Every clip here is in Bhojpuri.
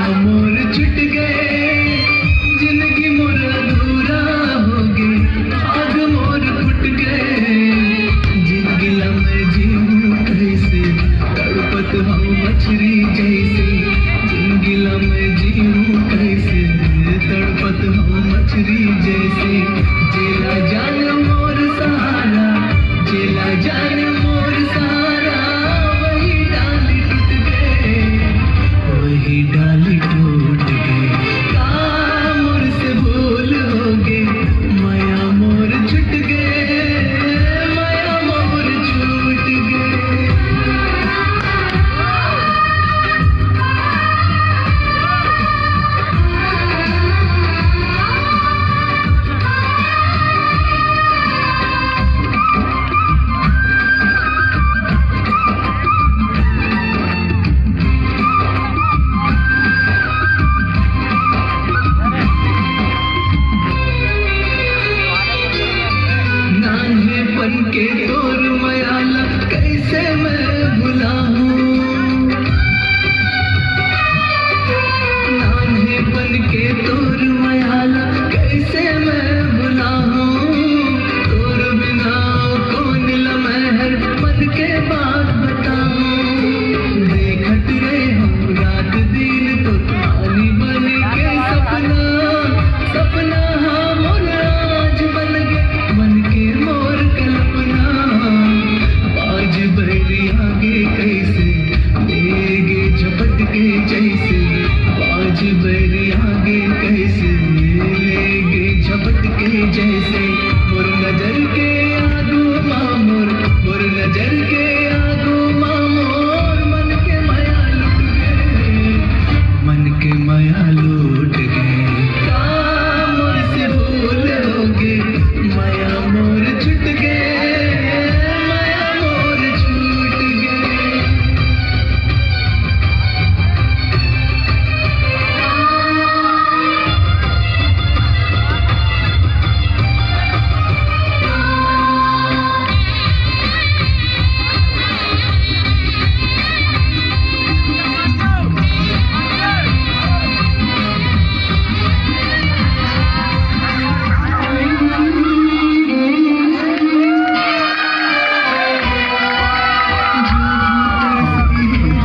मोर छुट गए, जिंदगी मोर अधूरा हो गई, आग मोर फुट गए। जिंदगी मैं जीऊं कैसे, तड़पत हूँ मछली जैसे। जिंदगी मैं जीऊं कैसे, तड़पत हूँ मछली जैसे। जेला जान मोर सहारा, जेला जान मोर सहारा, वही डाली टूट गए, वही डाली टूट गए। का मुझसे भूल हो गए, माया मोर छूट गए, माया मोर छूट गए। नान्हेपन के तोर मयाला कैसे मैं भुलाऊं, नान्हेपन के तोर मयाला कैसे मैं भुलाऊं। तोर बिना कौन लमहर मन के बात बताऊं। देखत रहे हम रात दिन तो पानी बन के सपना, सपना हाँ मोर आज बन गए, बन के मोर कल्पना। बाज बहरी आगे कैसे लेगे झपट के जैसे, बाज बहरी आगे कैसे लेगे झपट के जैसे। मोर नजर के आगू मामोर, मोर नजर के आगू मामोर, मन के माया लुट गए, मन के माया लूट गए। का मोर से भूल हो गए, माया मोर छूट गए, माया मोर छूट गए।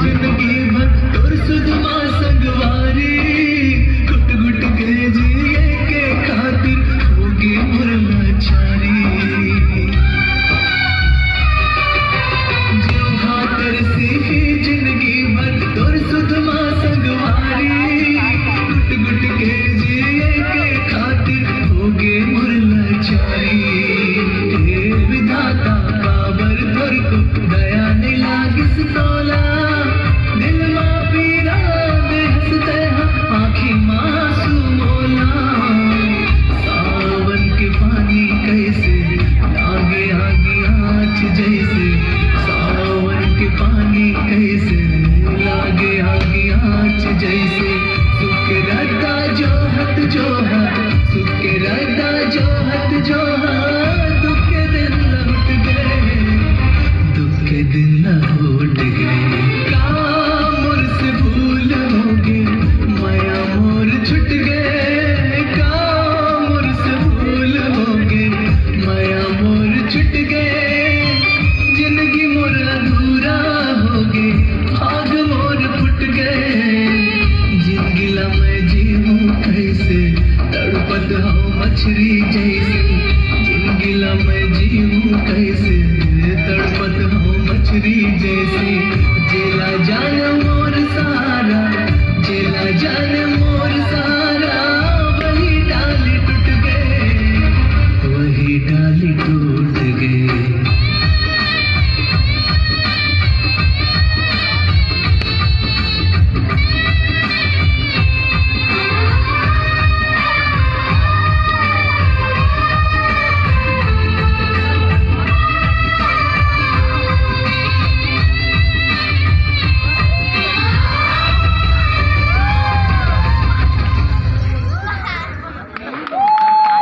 जिंदगी भर तोर सुधमा संगवारी, घुट घुट के जिए के खातिर होगी मोर लाचारी। जो हाथर सी जिंदगी भर तोर सुधमा संगवारी, घुट घुट के जिए के खातिर होगी मोर लाचारी। हे विधाता बाबर तोर को दया नहीं लागिस तोला, दिल माँ पीरा दे हंसते हैं आँखी मासूम मोला। सावन के पानी कैसे लागे आगे आँच जैसे, सावन के पानी कैसे लागे आगे आँच जैसे। सुख के रहता जो हत जो है, सुख के रहता जो हत जो है, दुख के दिन लौट गए, दुख के दिन लौट गए। का मुझसे भूल हो गई, माया मोर छूट गए, का मुझसे भूल हो गई, माया मोर छूट गए। जिंदगी मोर अधूरा हो गई, आग मोर फुट गए। जिंदगी मैं जीऊं कैसे, तड़पत हूँ मछली